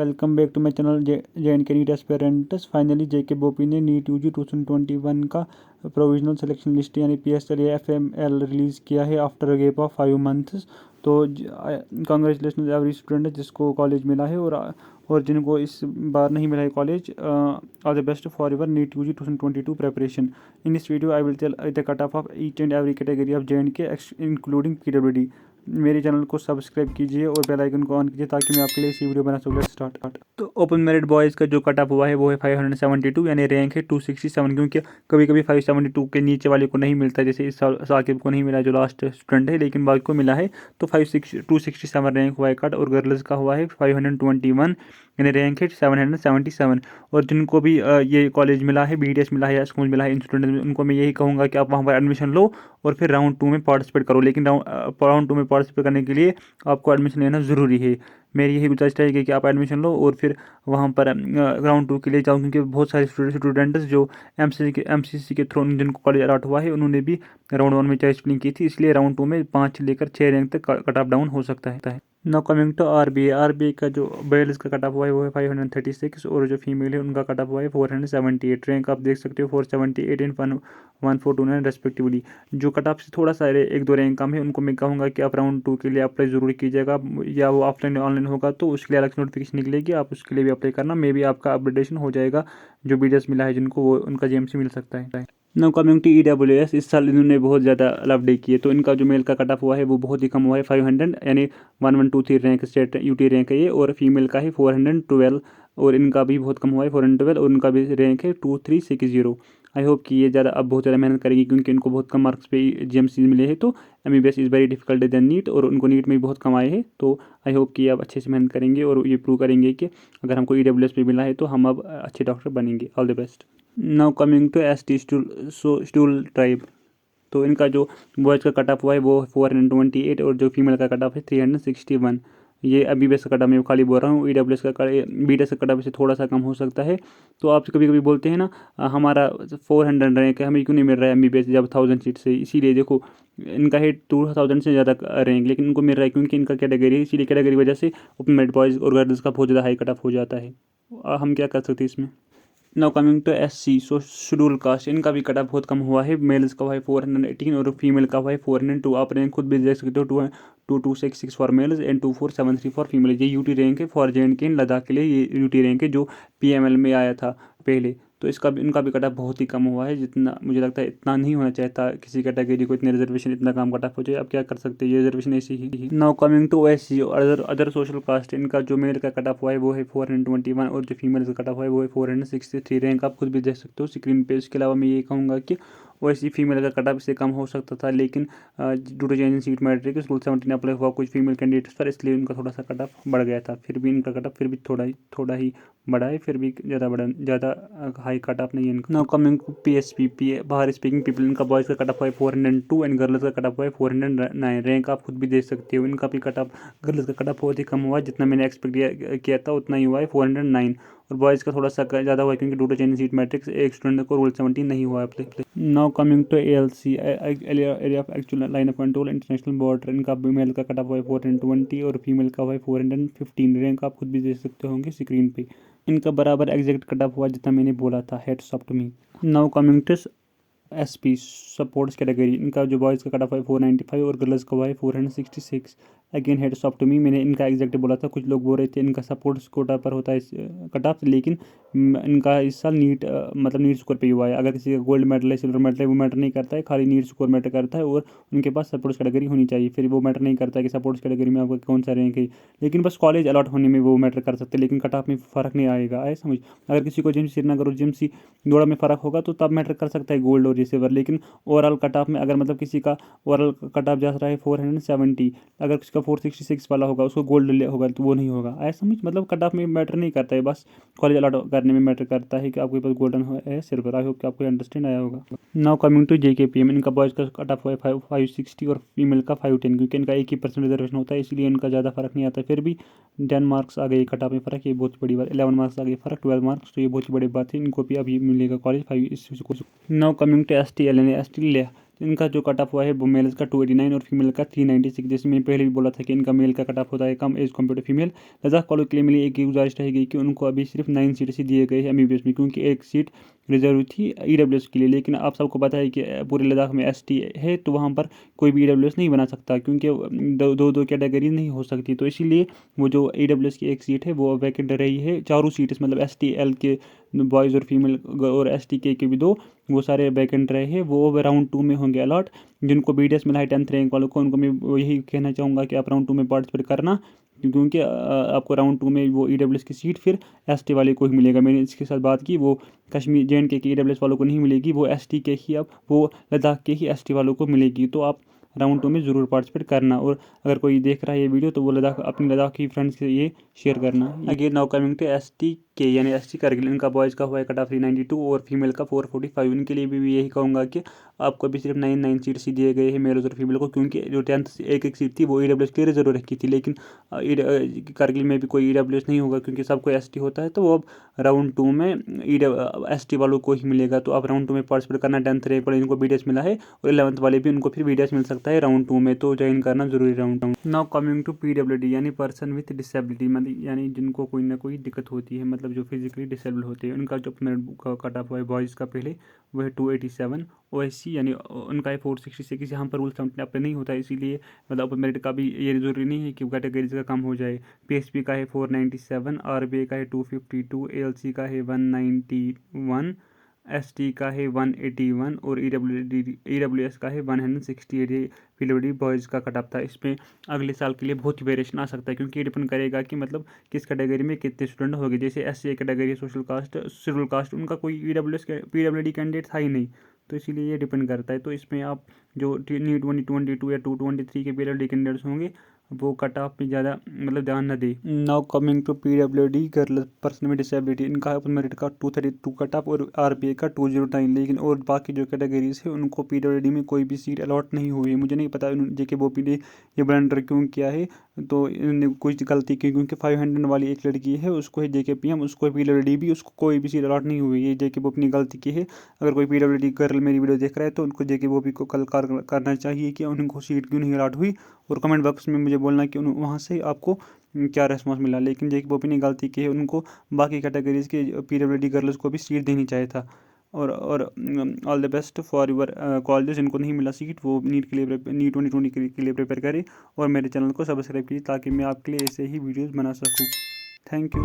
Welcome back to my channel JNK NEET aspirants. Finally JK BOPEE ने NEET UG 2021 का provisional selection list यानी PSL या FML release किया है after a gap of 5 months. तो congratulation every student जिसको college मिला है और जिनको इस बार नहीं मिला है college, all the best for your NEET UG 2022 preparation. In this video I will tell the cut off each and every category of JNK including PWD। मेरे चैनल को सब्सक्राइब कीजिए और बेल आइकन को ऑन कीजिए ताकि मैं आपके लिए इसी वीडियो बना सकूँ। Let's start. तो ओपन मेरिट बॉयज़ का जो कट ऑफ हुआ है वो है 572 यानी रैंक है 267, क्योंकि कभी कभी 572 के नीचे वाले को नहीं मिलता, जैसे इस साल साकिब को नहीं मिला जो लास्ट स्टूडेंट है, लेकिन बाकी को मिला है। तो 267 रैंक हुआ है कट। और गर्ल्स का हुआ है 521 यानी रैंक है 777। और जिनको भी ये कॉलेज मिला है, BTS मिला है या स्कूल मिला है इन स्टूडेंट में, उनको मैं यही कहूँगा कि आप वहाँ पर एडमिशन लो और फिर राउंड 2 में पार्टिसिपेट करो। लेकिन राउंड 2 में पार्टिसिपेट करने के लिए आपको एडमिशन लेना ज़रूरी है। मेरी यही गुजारिश रहेगी कि आप एडमिशन लो और फिर वहाँ पर राउंड 2 के लिए जाओ, क्योंकि बहुत सारे स्टूडेंट्स जो MCC के थ्रू जिनको कॉलेज अलॉट हुआ है उन्होंने भी राउंड 1 में चॉइस फिलिंग की थी, इसलिए राउंड 2 में 5 से लेकर 6 रैंक तक कट ऑफ डाउन हो सकता है। नाउ कमिंग टू RBA का जो मेल्स का कट ऑफ हुआ है वो है 536 और जो फीमेल है उनका कट ऑफ हुआ है 478। रैंक आप देख सकते हो 478 एंड 1429 रेस्पेक्टिवली। जो कट ऑफ से थोड़ा सा 1-2 रैंक कम है उनको मैं कहूँगा कि आप राउंड 2 के लिए अप्लाई ज़रूर कीजिएगा, या वो ऑफलाइन ऑनलाइन होगा तो उसके लिए अलग से नोटिफिकेशन निकलेगी, आप उसके लिए भी अप्लाई करना। मे भी आपका अपडेशन हो जाएगा। जो BTS मिला है जिनको वो उनका GMC मिल सकता है। नाउ कमिंग टू EWS, इस साल इन्होंने बहुत ज़्यादा लवडे किए, तो इनका जो मेल का कट ऑफ हुआ है वो बहुत ही कम हुआ है 500 यानी 1123 रैंक स्टेट UT रैंक है ये, और फीमेल का है 412 और इनका भी बहुत कम हुआ है 412 और इनका भी रैंक है 2360। आई होप कि ये ज़्यादा अब बहुत ज़्यादा मेहनत करेंगी, क्योंकि इनको बहुत कम मार्क्स पे GMC मिले हैं। तो MBBS is very difficult then NEET, और उनको नीट में भी बहुत कम आए हैं। तो आई होप कि अब अच्छे से मेहनत करेंगे और ये प्रूव करेंगे कि अगर हमको EWS पे मिला है तो हम अब अच्छे डॉक्टर बनेंगे। All the best. Now coming to ST stool tribe, तो इनका जो बॉयज़ का कट ऑफ हुआ है वो 428 और जो फीमेल का कट ऑफ है 361। ये MBBS का कट ऑफ मैं खाली बोल रहा हूँ, EWS का BTS का कट ऑफ से थोड़ा सा कम हो सकता है। तो आपसे कभी कभी बोलते हैं ना, हमारा 400 रैंक है, हमें क्यों नहीं मिल रहा है MBBS जब 1000 सीट से। इसीलिए देखो इनका है 2000 से ज़्यादा रैंक, लेकिन इनको मिल रहा है क्योंकि इनका कैटेगरी है, इसीलिए कैटेगरी वजह से ओपन मेरिट बॉयज़ और गर्ल्स का बहुत ज़्यादा हाई कट ऑफ हो जाता है। हम क्या कर सकते हैं इसमें। Now coming to SC schedule caste, इनका भी कट ऑफ बहुत कम हुआ है। मेल्स का हुआ है 418 और फीमेल का हुआ है 402। आप रैंक खुद भी देख सकते हो, 2266 for mails and 2473 for female. ये UT रैंक है फॉर JNK इन लद्दाख के लिए, ये UT रैंक है जो PML में आया था पहले। तो इनका भी कट ऑफ बहुत ही कम हुआ है, जितना मुझे लगता है इतना नहीं होना चाहता किसी कैटेगरी को, इतने रिजर्वेशन इतना कम कट ऑफ हो जाए। अब क्या कर सकते हैं, ये रिजर्वेशन ऐसी ही। Now coming to OSC other social caste, इनका जो मेल का कट ऑफ हुआ है वो है 421 और जो फीमेल का कट ऑफ हुआ है वो है 463। रैंक आप खुद भी देख सकते हो स्क्रीन पे। इसके अलावा मैं ये कहूँगा कि OSC फीमेल का कट ऑफ इससे कम हो सकता था, लेकिन due to change in seat matrix rule 17 apply हुआ कुछ फीमेल कैंडिडेट्स पर, इसलिए इनका थोड़ा सा कट ऑफ बढ़ गया था। फिर भी इनका कट ऑफ फिर भी थोड़ा ही बढ़ा है, फिर भी ज़्यादा हाई कट ऑफ नहीं है इनका। नाउ कमिंग टू PSP बाहर स्पीकिंग पीपल, इनका बॉयज़ का कट ऑफ है 402 एंड गर्ल्स का कट ऑफ है 409। रैंक आप खुद भी देख सकते हो, इनका भी कट ऑफ गर्ल्स का कट ऑफ बहुत ही कम हुआ है, जितना मैंने एक्सपेक्ट किया था उतना ही हुआ है 409। और बॉयज़ का थोड़ा सा ज़्यादा हुआ है क्योंकि due to change seat matrix एक स्टूडेंट को रूल 17 नहीं हुआ है। Now coming to ALC area of actual line of control international border, इनका मेल का कट ऑफ हुआ है 420 और फीमेल का हुआ है 415। रैंक आप खुद भी देख सकते होंगे स्क्रीन पे। इनका बराबर एग्जैक्ट कट ऑफ हुआ जितना मैंने बोला था। Hats off to me. Now coming to SP sports category, इनका जो बॉयज़ का कट ऑफ है 495 और गर्ल्स का हुआ है 466। Again hats off to me, मैंने इनका एग्जैक्ट बोला था। कुछ लोग बोल रहे थे इनका सपोर्ट्स कोटा पर होता है कट ऑफ, लेकिन इनका इस साल मतलब नीट स्कोर पे ही हुआ है। अगर किसी का गोल्ड मेडल है सिल्वर मेडल है वो मैटर नहीं करता है, खाली नीट स्कोर मैटर करता है, और उनके पास सपोर्ट्स कैटेगरी होनी चाहिए। फिर वो मैटर नहीं करता है कि सपोर्ट्स कैटेगरी में आपका कौन सा रैंक है, लेकिन बस कॉलेज अलॉट होने में वो मैटर कर सकते हैं, लेकिन कट ऑफ में फ़र्क नहीं आएगा। आए समझ। अगर किसी को GMC श्रीनगर और GMC दोड़ा में फ़र्क होगा तो तब मैटर कर सकता है गोल्ड और ये सिल्वर, लेकिन ओवरऑल कट ऑफ में अगर मतलब किसी का ओवरऑल कट ऑफ जा रहा है 470, अगर किसी का 466 वाला होगा उसको गोल्ड होगा तो वो नहीं होगा। ऐसा समझ। मतलब कट ऑफ में मैटर नहीं करता है, बस कॉलेज अलॉट करने में मैटर करता है कि आपके पास गोल्डन है सिल्वर। आई होप कि आपको अंडरस्टैंड आया होगा। नाउ कमिंग टू JKPM, इनका बॉयज़ का कट ऑफ हुआ है 560 और फीमेल का 510, क्योंकि इनका 1% रिजर्वेशन होता है, इसलिए इनका ज़्यादा फर्क नहीं आता। फिर भी 10 मार्क्स आ गए कट ऑफ में फ़र्क, ये बहुत बड़ी बात। 11 मार्क्स आ गए फ़र्क, 12 मार्क्स, तो ये बहुत ही बड़ी बात है। इनको भी अभी मिलेगा कॉलेज 5 इस। Now coming to ST LNA, इनका जो कट ऑफ हुआ है वो मेल्स का 289 और फीमेल का 396। जैसे मैंने पहले भी बोला था कि इनका मेल का कट ऑफ होता है कम as compare to female. Ladakh college के लिए मेरी एक ही गुजारिश रहेगी कि उनको अभी सिर्फ 9 सीट्स ही दिए गए हैं MBBS में, क्योंकि एक सीट रिजर्व थी EWS के लिए। लेकिन आप सबको पता है कि पूरे लद्दाख में ST है, तो वहाँ पर कोई भी EWS नहीं बना सकता, क्योंकि दो कैटेगरी नहीं हो सकती। तो इसीलिए वो जो EWS की एक सीट है वो वैकेंट रही है। चारों सीट्स मतलब STL के बॉयज़ और फीमेल और STK के भी 2, वो सारे वैकेंट रहे हैं। वो राउंड 2 में होंगे अलॉट। जिनको BDS मिला है 10th रैंक वालों को, उनको मैं यही कहना चाहूँगा कि आप राउंड 2 में पार्टिसिपेट करना, क्योंकि आपको राउंड 2 में वो EWS की सीट फिर ST वाले को ही मिलेगा। मैंने इसके साथ बात की, वो कश्मीर JNK के EWS वालों को नहीं मिलेगी, वो ST के ही, अब वो लद्दाख के ही ST वालों को मिलेगी। तो आप राउंड 2 में ज़रूर पार्टिसिपेट करना। और अगर कोई देख रहा है ये वीडियो तो वो अपने लद्दाख की फ्रेंड्स से ये शेयर करना। Again now coming to STK यानी ST करगिल, इनका बॉयज़ का हुआ है कट ऑफ 392 और फीमेल का 445। इनके लिए भी यही कहूँगा कि आपको अभी सिर्फ 9 सीट्स ही दिए गए हैं मेल्स और फीमेल को, क्योंकि जो 10th से एक सीट थी वो EWS के लिए रिजर्व रखी थी। लेकिन करगिल में भी कोई EWS नहीं होगा, क्योंकि सबको ST होता है। तो वो अब राउंड 2 में ST वालों को ही मिलेगा। तो आप राउंड 2 में पार्टिसिपेट करना। 10th रैंक वाले इनको BDS मिला है और 11th वाले भी, उनको फिर BDS मिल सकता है राउंड 2 में, तो ज्वाइन करना जरूरी round 2। Now coming to PWD यानी पर्सन विथ डिसेबिलिटी, मतलब यानी जिनको कोई ना कोई दिक्कत होती है, मतलब जो फिजिकली डिसेबल होते हैं। उनका जो कट ऑफ हुआ है बॉयज़ का पहले वो है 287। OSC यानी उनका है 466। यहाँ पर रूल 17 अप्लाई नहीं होता है, इसीलिए मतलब ओपन मेरिट का भी ये ज़रूरी नहीं है कि कैटेगरीज का कम हो जाए। PSP का है 497, RBA का है 252, ALC का है 191, ST का है 181 और EWS का है 168। PWD बॉयज़ का कट ऑफ था। इसमें अगले साल के लिए बहुत ही वेरिएशन आ सकता है, क्योंकि ये डिपेंड करेगा कि मतलब किस कैटेगरी में कितने स्टूडेंट होंगे। जैसे SC category social caste schedule caste, उनका कोई PWD कैंडिडेट था ही नहीं, तो इसीलिए ये डिपेंड करता है। तो इसमें आप जो नीट 2022 या 223 के PWD कैंडिडेट्स होंगे वो कट ऑफ में ज़्यादा मतलब ध्यान न दे। Now coming to PWD girl person with disability, इनका ओपन मेरिट का 232 कट ऑफ और RBA का 209। लेकिन और बाकी जो कैटेगरीज है उनको PWD में कोई भी सीट अलॉट नहीं हुई है। मुझे नहीं पता JK बोपी ने ये ब्लंडर क्यों किया है, तो इन्होंने कुछ गलती की, क्योंकि 500 वाली एक लड़की है, उसको है JKPM, उसको है PWD भी, उसको कोई भी सीट अलॉट नहीं हुई है। JK बोपी ने गलती की है। अगर कोई PWD गर्ल मेरी वीडियो देख रहा है तो उनको JK बोपी को कल करना चाहिए कि उनको सीट क्यों नहीं अलॉट हुई, और कमेंट बॉक्स में मुझे बोलना कि वहाँ से आपको क्या रेस्पॉन्स मिला। लेकिन JK बोपी ने गलती की है, उनको बाकी कैटेगरीज के PWD गर्ल्स को भी सीट देनी चाहिए था। और all the best for your college. इनको नहीं मिला सीट, वो नीट के लिए नीट 2020 के लिए प्रिपेयर करें, और मेरे चैनल को सब्सक्राइब कीजिए ताकि मैं आपके लिए ऐसे ही वीडियोज़ बना सकूँ। Thank you.